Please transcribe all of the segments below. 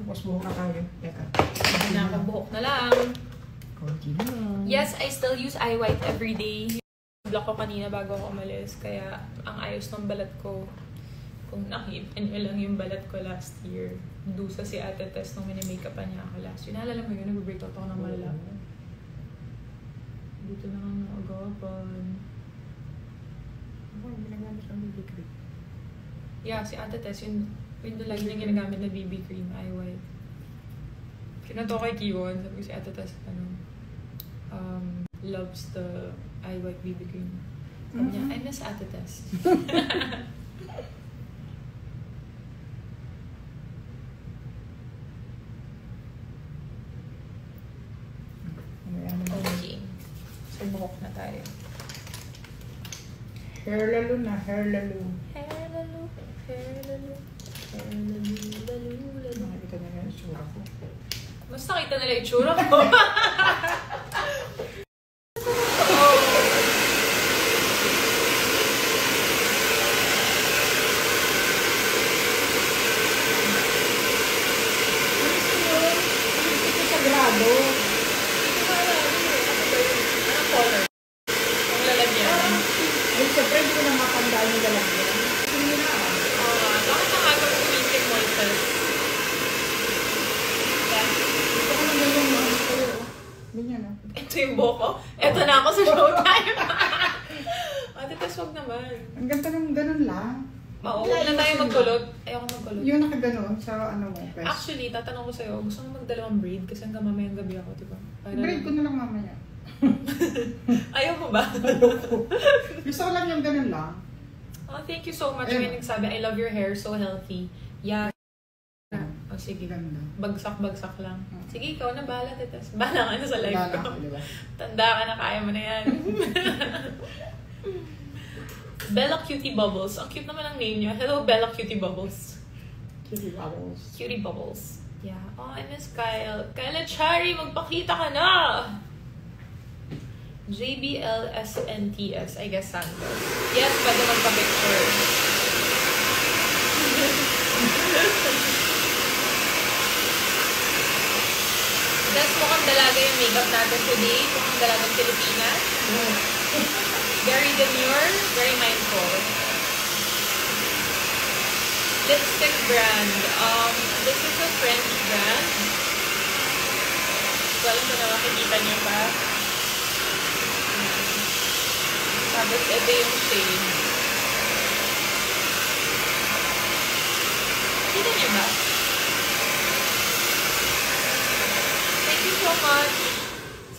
Tapos buhok na tayo. Teka. Nakabuhok na lang. Konti na lang. Yes, I still use eye white every day. Block ko kanina bago ako umalis. Kaya ang ayos ng balat ko. Kung nakita nyo lang yung balat ko last year. Dusa si Ate Tess nung mini-makeup pa niya ako last year. Naalala mo yun, nag-break out ako ng malala. Dito na nga naagapan. Ako, yung ginagamit ng BB cream. Yeah, si Ate Tess, yun doon lagi niya ginagamit na BB cream, eye white. Kinato kay Kiwon, sabi ko si Ate Tess, loves the eye white BB cream. Sabi niya, I miss Ate Tess. Okay. So, buhok na tayo. Hair lalo na, hair lalo. Hair lalo, hair lalo, hair lalo, lalo, lalo. Nakikita na yung itsura ko. Mas nakita nila yung itsura ko. Ito yung boko. Ito na ako sa showtime. Ate, tas wag naman. Ang ganda ng ganun lang. Oo, huwag na tayo magkulot. Ayoko magkulot. Yung nakaganon sa ano mo, pes. Actually, tatanong ko sa'yo, gusto mo magdalawang braid? Kasi hanggang mamayang gabi ako, diba? Braid ko na lang mamaya. Ayaw mo ba? Gusto ko lang yung ganun lang. Oh, thank you so much. May nagsabi, I love your hair, so healthy. Yeah. Oh, sige. Ganda. Bagsak-bagsak lang. Sige, ikaw na bahala, Tetes. Bahala ka na sa life ko. Bahala ka, diba? Tanda ka na, kaya mo na yan. Bella Cutie Bubbles. Ang cute naman ang name niya. Hello, Bella Cutie Bubbles. Cutie Bubbles. Cutie Bubbles. Yeah. Oh, I miss Kyle. Kyle Chari, magpakita ka na! JBLSNTS, I guess Santos. Yes, pwede magpa-picture. That's mukhang dalaga yung makeup natin today. Mukhang dalagang Pilipinas. Very demure, very mindful. Lipstick brand. This is a French brand. So, alam ko na makikita niyo pa. Tapos, ito yung shade. Kita niyo ba? Thank you so much.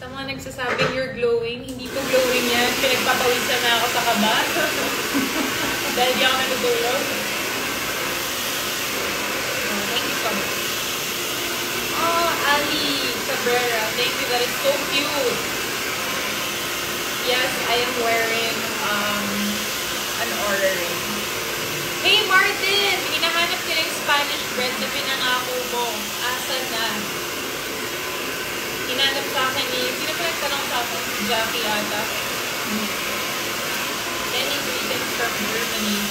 Sa mga nagsasabing you're glowing, hindi ko glowing yan. Pinagpapawisan na ako sa kaba. Dahil di ako natutulog. Thank you so much. Oh, Ali Cabrera. Thank you. That is so cute. Yes, I am wearing an Oura ring. Hey, Martin! Hinahanap nila yung Spanish bread na pinangako mo. Asan na? Hinanap sa akin sino pa nagtanong sa akin? Si Jackie ata. Any greetings from Germany.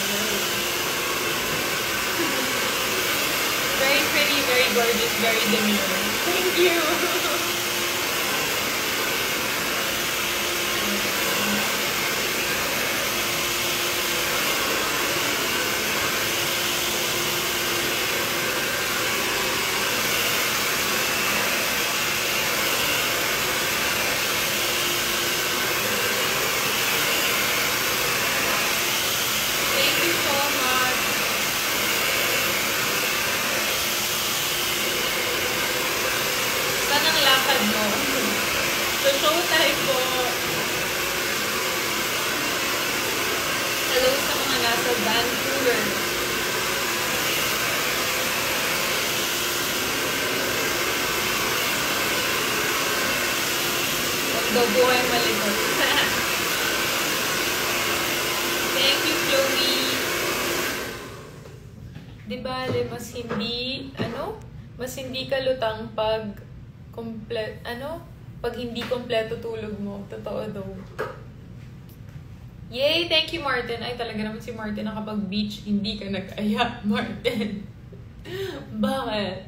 Very pretty, very gorgeous, very demure. Thank you! So, showtime po. Hello sa mga nasa Vancouver. Huwag daw buhay malikot. Thank you, Chloe. Diba, mas hindi ka lutang pag pag hindi kompleto tulog mo. Totoo daw. Yay! Thank you, Martin. Ay, talaga naman si Martin nakapag-beach, hindi ka nag-aya, Martin. Bakit?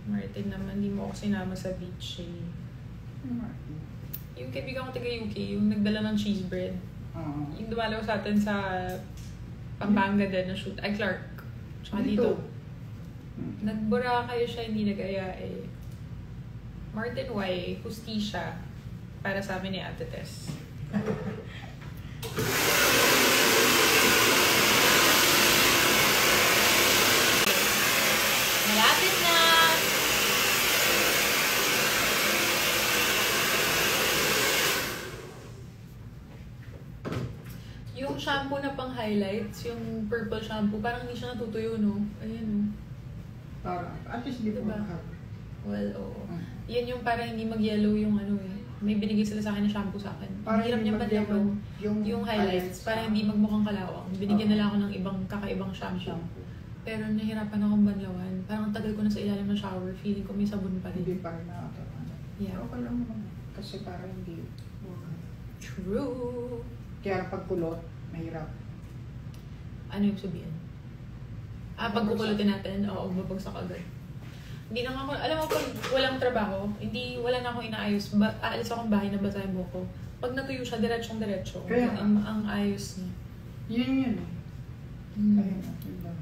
Martin naman, hindi mo ako sinama sa beach eh. Martin. Yung kaibigan ko taga UK, yung nagdala ng cheese bread. Yung dumalaw sa atin sa Pampanga din na shoot. Ay, Clark. Tsaka dito. Nagbura kayo siya, hindi nag-aya eh. Martin Y, hustisya para sa amin ni Ate Tess. Malapit na! Yung shampoo na pang highlights, yung purple shampoo, parang hindi siya natutuyo, no? Ayan, no? Parang, at least di po Diba? makaka. Well, oo. Yan yung parang hindi mag-yellow yung ano eh. May binigay sila sa akin na shampoo sa akin. Parang Hirap hindi niya mag-yellow panlaban yung highlights para hindi magmukhang kalawang. Binigyan nila ako ng ibang kakaibang shampoo. shampoo. Pero nahirapan akong banlawan. Parang ang tagal ko na sa ilalim ng shower. Feeling ko may sabon pa Hindi rin. pa rin nakakaroon. Yeah. Okay lang naman. Kasi parang hindi. True. Kaya pag kulot, mahirap. Ano yung sabihin? Pagkukulutin natin, oo, babagsak agad. Hindi na ako, alam mo, pag walang trabaho, wala na akong inaayos. Aalis akong bahay na basa yung buhok ko. Pag natuyo siya, diretsyong-diretso. Kaya ang ayos niya. Yun eh. Ayun na, diba?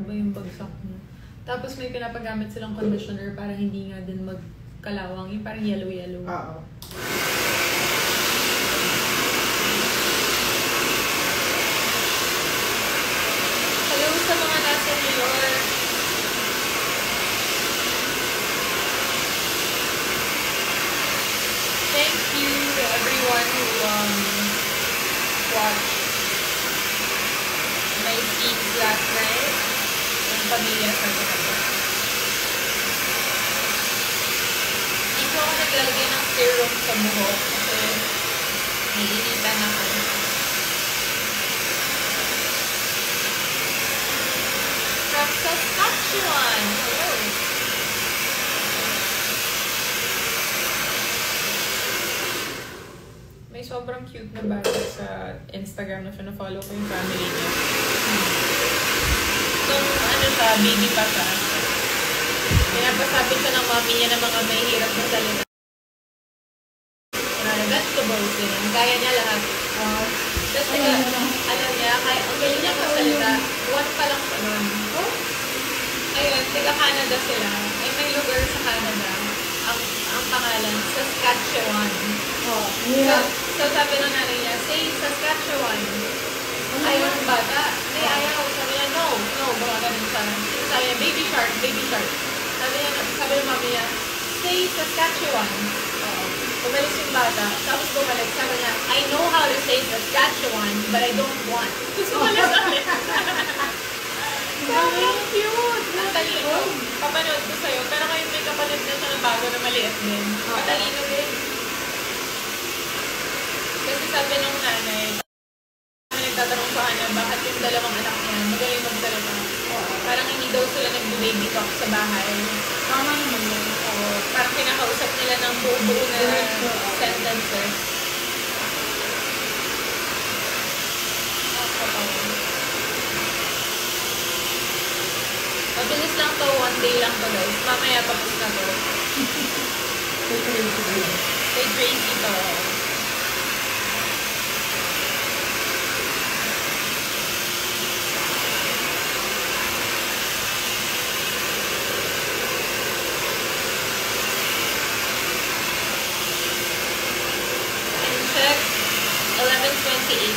Iba yung bagsak niya. Tapos may pinapagamit silang conditioner para hindi nga din magkalawang. Yung parang yellow-yellow. Oo. Hello sa mga nasa New York. Thank you to everyone who watched my scenes last night. Yung pamilya sa Canada. Dito ako naglalagay ng serum sa buhok kasi naiinitan ako. From Saskatchewan. Hello. May sobrang cute na bata sa Instagram na fina-follow ko yung family niya. Nung ano siya, baby pa siya. Pinapasabi siya ng mommy niya na mga may hirap na salita. Vegetables din. Kaya niya lahat. Tapos alam niya, kaya ang galing niya magsalita. One pa lang siya nun. Ayun, taga-Canada sila. Ay, may lugar sa Canada. Ang pangalan, Saskatchewan. So sabi ng nanay niya, say Saskatchewan. Ayaw ng bata. Hindi, ayaw. Sabi niya, no, mga ganun siya. Sabi niya, baby shark, baby shark. Sabi ng mami niya, say Saskatchewan. Umalis yung bata. Tapos bumalik, sabi niya, I know how to say Saskatchewan, but I don't want. Gusto ko na sabi. Sobrang cute! Matalino. Papanood ko sa'yo. Pero ngayon may kapatid na siya na bago na maliit din. Matalino din. Kasi sabi nung nanay, nagtatanong sa kanya, bakit yung dalawang anak niya magaling magsalita. Parang hindi daw sila nag-baby talk sa bahay. Tama naman yun. Parang kinakausap nila ng buo-buo na sentences. Mabilis lang to, one day lang to guys. Mamaya tapos na to. Kay Tracy to. And check 11:28.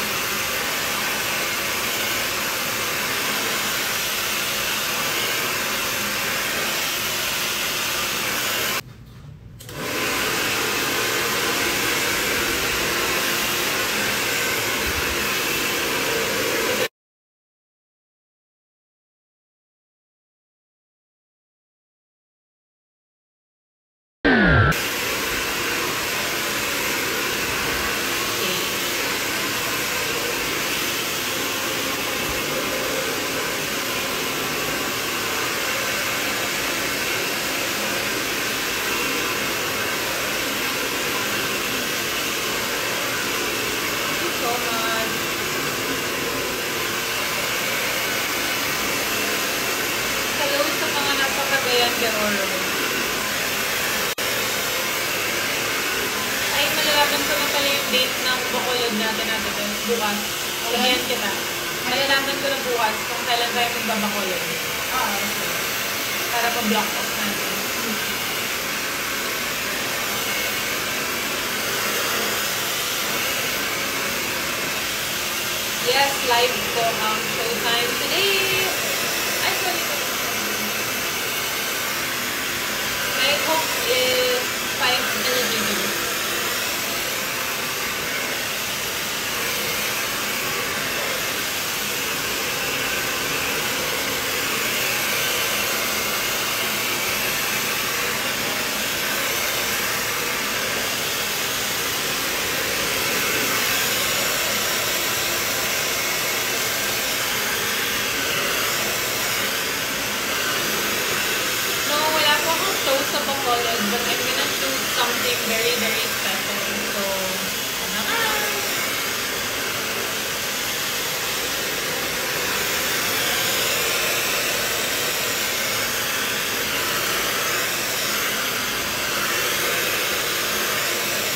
yan kay Oro. Ay, malalaman ko na pala yung date ng Bacolod natin natin. Bukas. Lagyan kita. Malalaman ko na bukas kung kailan tayo magbabacolod. Para pa-block off natin. Yes, live po ang showtime today. Ay, sorry. My hope is 5 LGB. Sa Bacolod, but I'm gonna shoot something very, very special. So,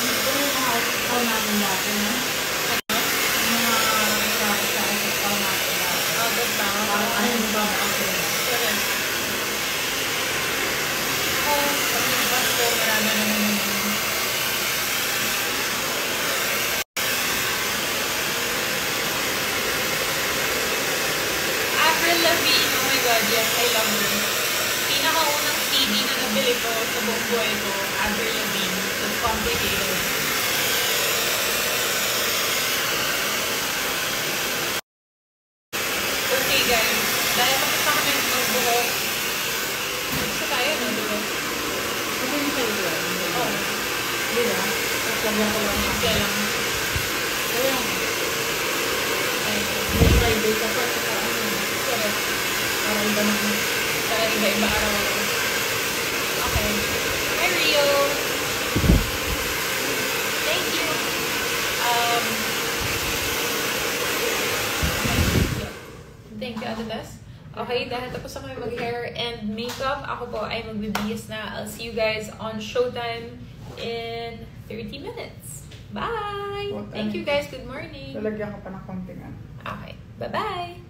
Ito yung mga call natin dati, no? Yung mga call natin dati. out of town. Parang ayaw mo ba ako? Correct. Pag-ibas ko, marami naman naman. Avril Lavigne, oh my god, yes, I love her. Pinakaunang CD na nabili ko sa buong buhay ko, Avril Lavigne. It's complicated. Okay guys, dahil makita kami magbuhok. Gusto tayo, no? Diba? Kasi yung sa'yo yun. Oo. Di ba? Tapos lagyan ko lang. Kaya lang. Kaya lang. May Friday ka pa. Saka ano. Correct. Para iba naman. Para iba-iba araw. Okay. Hi, Rio. Thank you. Thank you, Ate Tess. Okay, dahil tapos ako mag-hair and makeup, ako po ay magbibihis na. I'll see you guys on Showtime in 30 minutes. Bye! Thank you guys. Good morning. Lalagyan ko pa ng konting ano. Okay. Bye-bye!